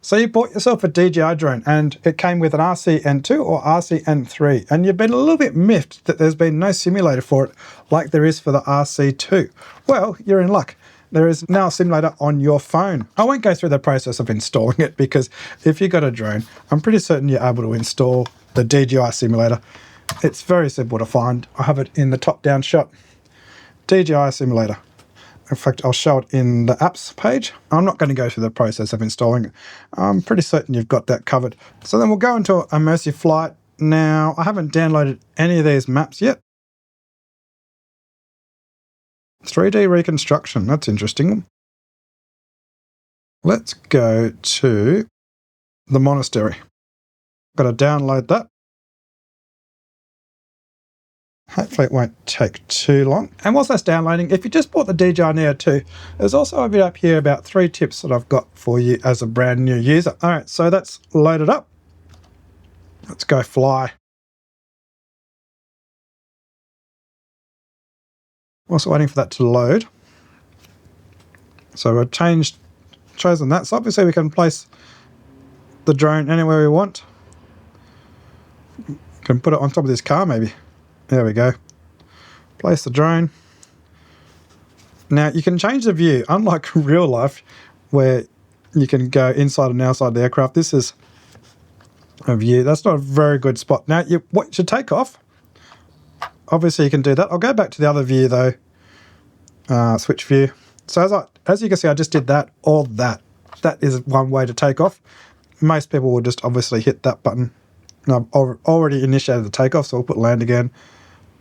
So you bought yourself a DJI drone and it came with an N2 or N3, and you've been a little bit miffed that there's been no simulator for it like there is for the RC2. Well, you're in luck. There is now a simulator on your phone. I won't go through the process of installing it because if you've got a drone, I'm pretty certain you're able to install the DJI Simulator. It's very simple to find. I have it in the top-down shot. DJI Simulator. In fact, I'll show it in the apps page. I'm not going to go through the process of installing it. I'm pretty certain you've got that covered. So then we'll go into Immersive Flight. Now, I haven't downloaded any of these maps yet. 3D reconstruction, that's interesting. Let's go to the monastery. Got to download that. Hopefully it won't take too long. And whilst that's downloading, if you just bought the DJI Neo 2, there's also a bit up here about 3 tips that I've got for you as a brand new user. All right, so that's loaded up. Let's go fly. Also waiting for that to load. So we've chosen that. So obviously we can place the drone anywhere we want. Can put it on top of this car maybe. There we go. Place the drone. Now you can change the view, unlike real life where you can go inside and outside the aircraft. This is a view. That's not a very good spot. Now what should take off. Obviously you can do that. I'll go back to the other view though. Switch view. So as you can see, I just did that or that. That is one way to take off. Most people will just obviously hit that button. And I've already initiated the takeoff, so we'll put land again.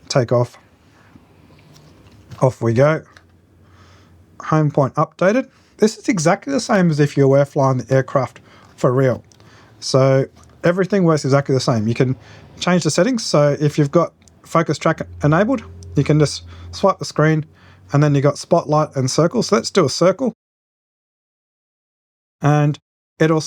Take off. Off we go. Home point updated. This is exactly the same as if you were flying the aircraft for real. So everything works exactly the same. You can change the settings. So if you've got focus track enabled, you can just swipe the screen and then you got spotlight and circle. So let's do a circle. And it'll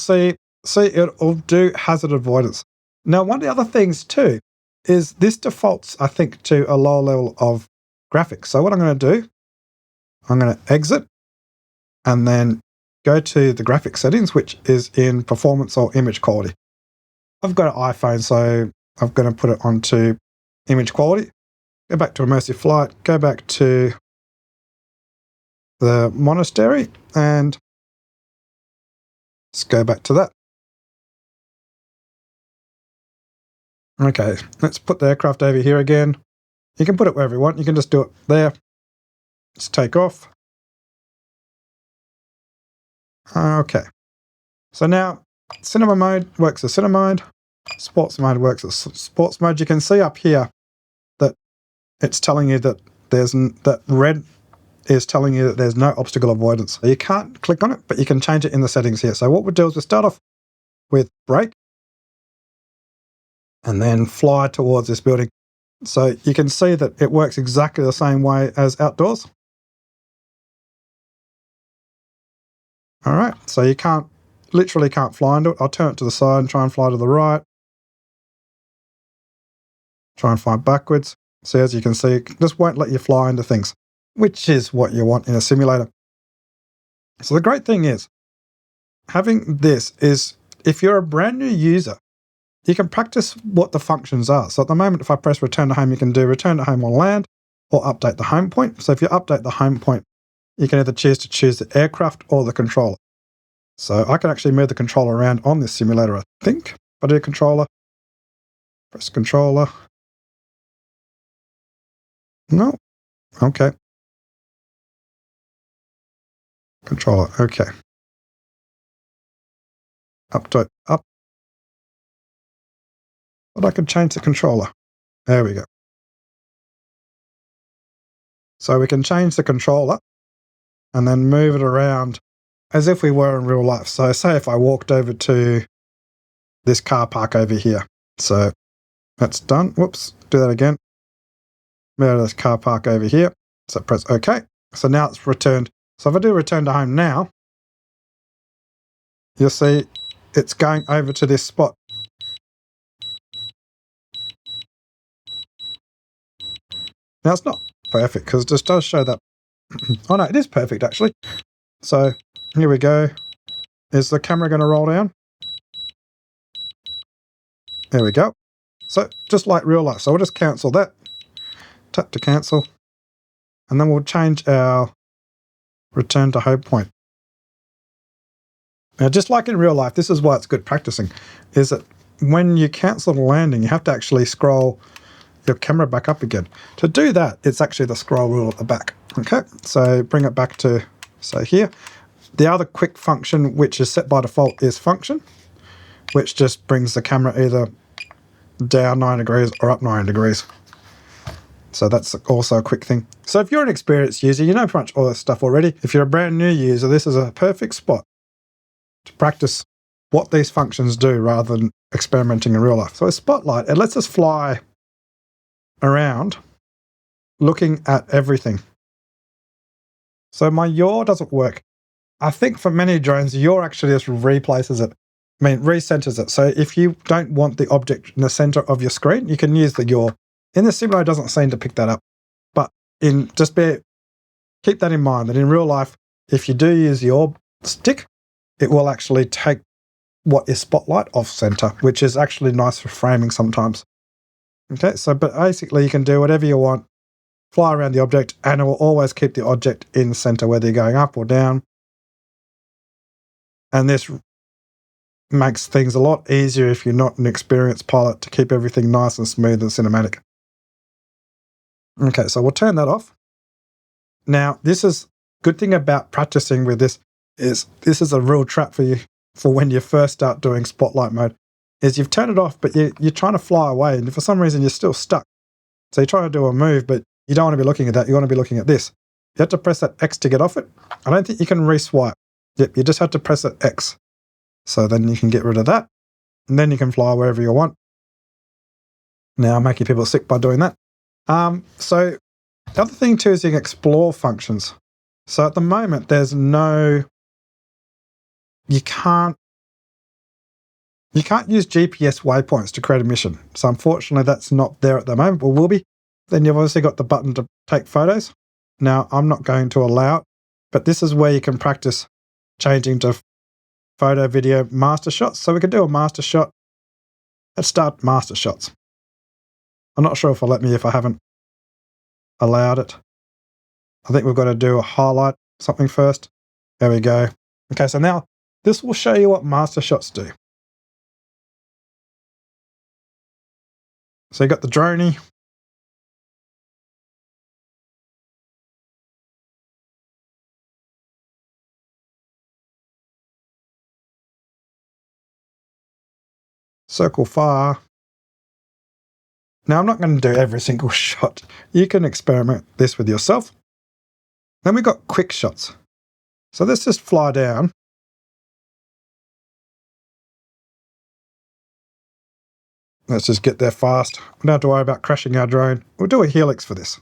it'll do hazard avoidance. Now, one of the other things too is this defaults, I think, to a lower level of graphics. So what I'm going to do, I'm going to exit and then go to the graphic settings, which is in performance or image quality. I've got an iPhone, so I'm going to put it onto image quality. Go back to Immersive Flight, go back to the monastery, and let's go back to that. Okay, let's put the aircraft over here again. You can put it wherever you want. You can just do it there. Let's take off. Okay. So now cinema mode works as cinema mode. Sports mode works as sports mode. You can see up here that it's telling you that that red is telling you that there's no obstacle avoidance. You can't click on it, but you can change it in the settings here. So what we'll do is we'll start off with brake and then fly towards this building. So you can see that it works exactly the same way as outdoors. All right, so you literally can't fly into it. I'll turn it to the side and try and fly to the right. Try and fly backwards. So as you can see, it just won't let you fly into things, which is what you want in a simulator. So the great thing is, having this is, if you're a brand new user, you can practice what the functions are. So at the moment, if I press return to home, you can do return to home on land or update the home point. So if you update the home point, you can either choose the aircraft or the controller. So I can actually move the controller around on this simulator, I think. If I do controller, press controller. No. Okay. Controller. Okay. Up. But I could change the controller. There we go. So we can change the controller and then move it around as if we were in real life. So say if I walked over to this car park over here. So that's done. Whoops, do that again. Move to this car park over here. So press OK. So now it's returned. So if I do return to home now, you'll see it's going over to this spot. Now it's not perfect because it just does show that. Oh no, it is perfect actually. So here we go. Is the camera going to roll down? There we go. So just like real life. So we'll just cancel that. Tap to cancel. And then we'll change our return to home point. Now, just like in real life, this is why it's good practicing, is that when you cancel the landing, you have to actually scroll your camera back up again. To do that, it's actually the scroll wheel at the back. Okay, so bring it back to, say, here. The other quick function, which is set by default, is function, which just brings the camera either down 9 degrees or up 9 degrees. So that's also a quick thing. So if you're an experienced user, you know pretty much all this stuff already. If you're a brand new user, this is a perfect spot to practice what these functions do rather than experimenting in real life. So a spotlight, it lets us fly around looking at everything. So my yaw doesn't work. I think for many drones, yaw actually just replaces it. Recenters it. So if you don't want the object in the center of your screen, you can use the yaw. In the simulator, it doesn't seem to pick that up. But keep that in mind, that in real life, if you do use your stick, it will actually take what is spotlight off center, which is actually nice for framing sometimes. Okay, so but basically you can do whatever you want, fly around the object, and it will always keep the object in center, whether you're going up or down. And this makes things a lot easier if you're not an experienced pilot to keep everything nice and smooth and cinematic. Okay, so we'll turn that off. Now, this is good thing about practicing with this is a real trap for you for when you first start doing spotlight mode, is you've turned it off, but you're trying to fly away, and for some reason you're still stuck. So you're trying to do a move, but you don't want to be looking at that. You want to be looking at this. You have to press that X to get off it. I don't think you can re-swipe. Yep, you just have to press that X. So then you can get rid of that, and then you can fly wherever you want. Now I'm making people sick by doing that. So the other thing too is you can explore functions. So at the moment, there's no... You can't use GPS waypoints to create a mission. So unfortunately, that's not there at the moment, but will be. Then you've obviously got the button to take photos. Now, I'm not going to allow it, but this is where you can practice changing to photo, video, master shots. So we can do a master shot. Let's start master shots. I'm not sure if it'll let me if I haven't allowed it. I think we've got to do a highlight something first. There we go. Okay, so now this will show you what master shots do. So you got the droney. Circle fire. Now I'm not going to do every single shot. You can experiment this with yourself. Then we've got quick shots. So let's just fly down. Let's just get there fast. We don't have to worry about crashing our drone. We'll do a Helix for this.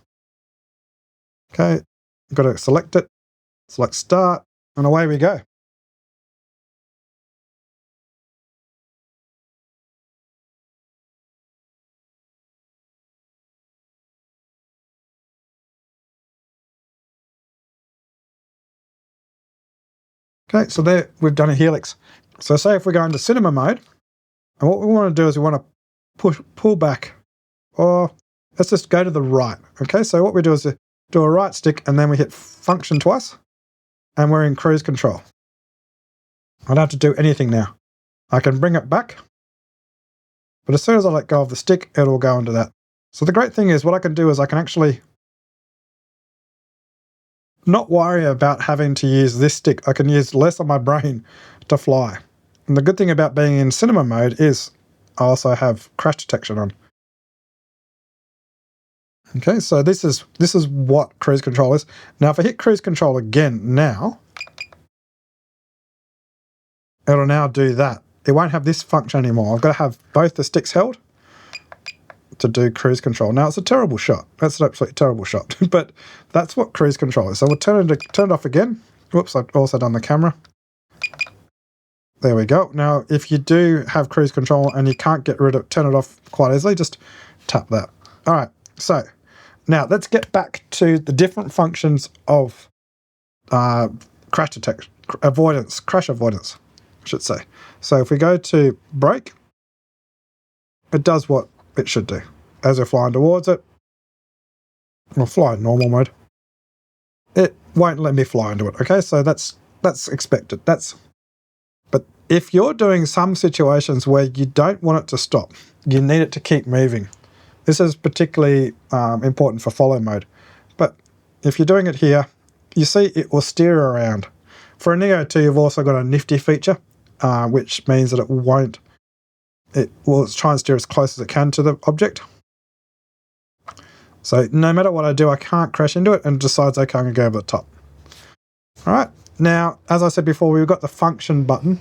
Okay, you've got to select it, select start, and away we go. Okay, so there we've done a Helix. So say if we go into cinema mode, and what we want to do is we want to pull back, or let's just go to the right. Okay, so what we do is do a right stick, and then we hit function twice, and we're in cruise control. I don't have to do anything now. I can bring it back, but as soon as I let go of the stick, it'll go into that. So the great thing is what I can do is I can actually not worry about having to use this stick. I can use less of my brain to fly. And the good thing about being in cinema mode is I also have crash detection on. Okay, so this is what cruise control is. Now if I hit cruise control again now, it'll now do that. It won't have this function anymore. I've got to have both the sticks held to do cruise control. Now it's a terrible shot. That's an absolutely terrible shot, but that's what cruise control is. So we'll turn it off again. Whoops, I've also done the camera. There we go. Now, if you do have cruise control and you can't turn it off quite easily, just tap that. All right, so now let's get back to the different functions of crash detection, crash avoidance. I should say. So if we go to brake, it does what it should do. As we're flying towards it, we'll fly in normal mode. It won't let me fly into it. Okay, so that's expected. But if you're doing some situations where you don't want it to stop, you need it to keep moving. This is particularly important for follow mode. But if you're doing it here, you see it will steer around. For a Neo 2, you've also got a nifty feature, which means that it will try and steer as close as it can to the object. So no matter what I do, I can't crash into it, and it decides, okay, I'm going to go over the top. All right. Now, as I said before, we've got the function button,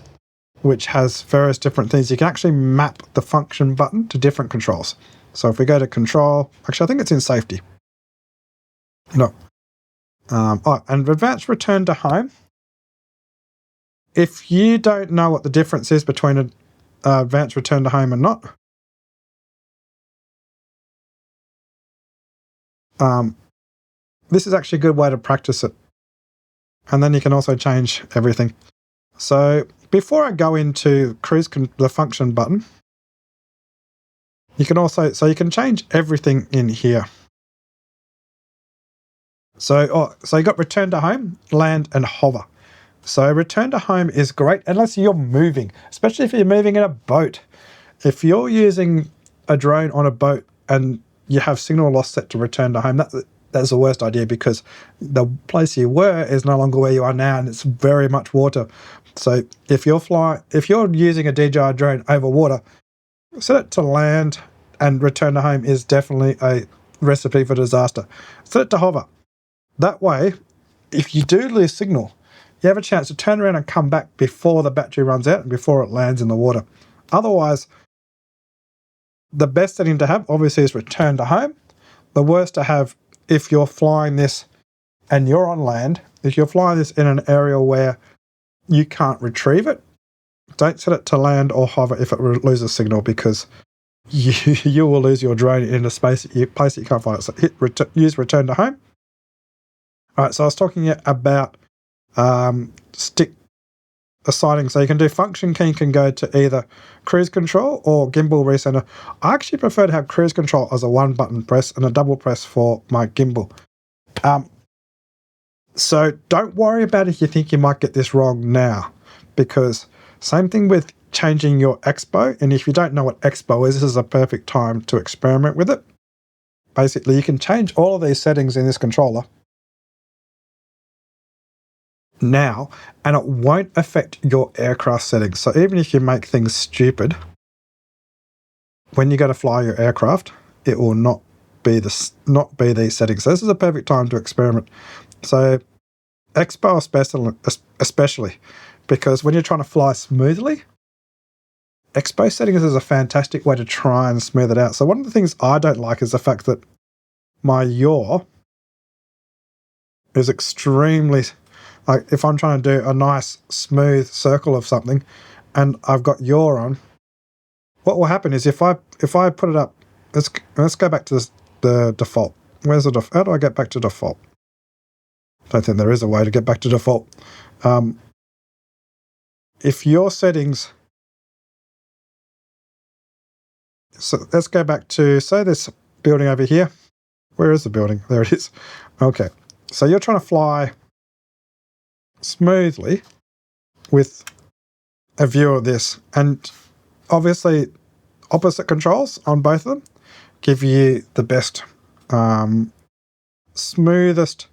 which has various different things. You can actually map the function button to different controls. So if we go to control, actually, I think it's in safety. No. And advanced return to home. If you don't know what the difference is between an advanced return to home and not, this is actually a good way to practice it. And then you can also change everything. So before I go into the function button, you can change everything in here. So you got return to home, land, and hover. So return to home is great unless you're moving, especially if you're moving in a boat. If you're using a drone on a boat and you have signal loss set to return to home, that's the worst idea, because the place you were is no longer where you are now, and it's very much water. So if you're using a DJI drone over water, set it to land, and return to home is definitely a recipe for disaster. Set it to hover. That way, if you do lose signal, you have a chance to turn around and come back before the battery runs out and before it lands in the water. Otherwise, the best setting to have, obviously, is return to home. The worst to have, if you're flying this and you're on land, if you're flying this in an area where you can't retrieve it, don't set it to land or hover if it loses signal, because you will lose your drone in a place that you can't find it. So use return to home. All right, so I was talking about stick assigning. So you can do function key, can go to either cruise control or gimbal recenter. I actually prefer to have cruise control as a one button press and a double press for my gimbal. So don't worry about if you think you might get this wrong now, because same thing with changing your expo. And if you don't know what expo is, this is a perfect time to experiment with it. Basically, you can change all of these settings in this controller now, and it won't affect your aircraft settings. So even if you make things stupid, when you go to fly your aircraft, it will not be these settings. So this is a perfect time to experiment. So expo especially, because when you're trying to fly smoothly, expo settings is a fantastic way to try and smooth it out. So one of the things I don't like is the fact that my yaw is extremely, like if I'm trying to do a nice smooth circle of something and I've got yaw on, what will happen is if I put it up, let's go back to the default. Where's the default? How do I get back to default? I don't think there is a way to get back to default. If your settings, so let's go back to, say, this building over here. Where is the building? There it is. Okay, so you're trying to fly smoothly with a view of this, and obviously opposite controls on both of them give you the best, smoothest,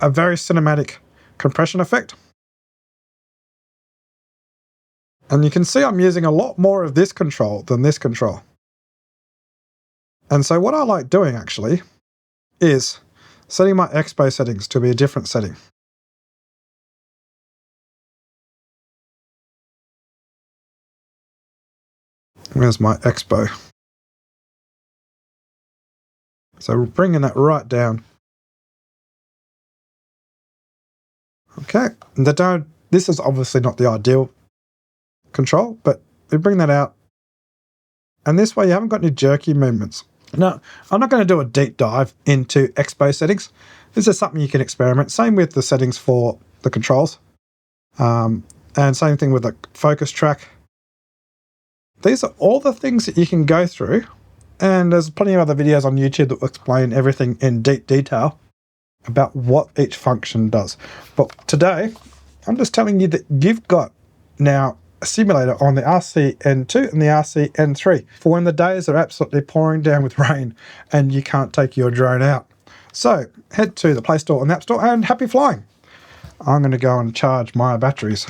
a very cinematic compression effect. And you can see I'm using a lot more of this control than this control. And so what I like doing actually is setting my expo settings to be a different setting. Where's my expo? So we're bringing that right down. Okay, this is obviously not the ideal control, but we bring that out. And this way you haven't got any jerky movements. Now, I'm not going to do a deep dive into expo settings. This is something you can experiment. Same with the settings for the controls. And same thing with the focus track. These are all the things that you can go through, and there's plenty of other videos on YouTube that will explain everything in deep detail about what each function does. But today, I'm just telling you that you've got now a simulator on the N2 and the N3 for when the days are absolutely pouring down with rain and you can't take your drone out. So head to the Play Store and the App Store and happy flying. I'm going to go and charge my batteries.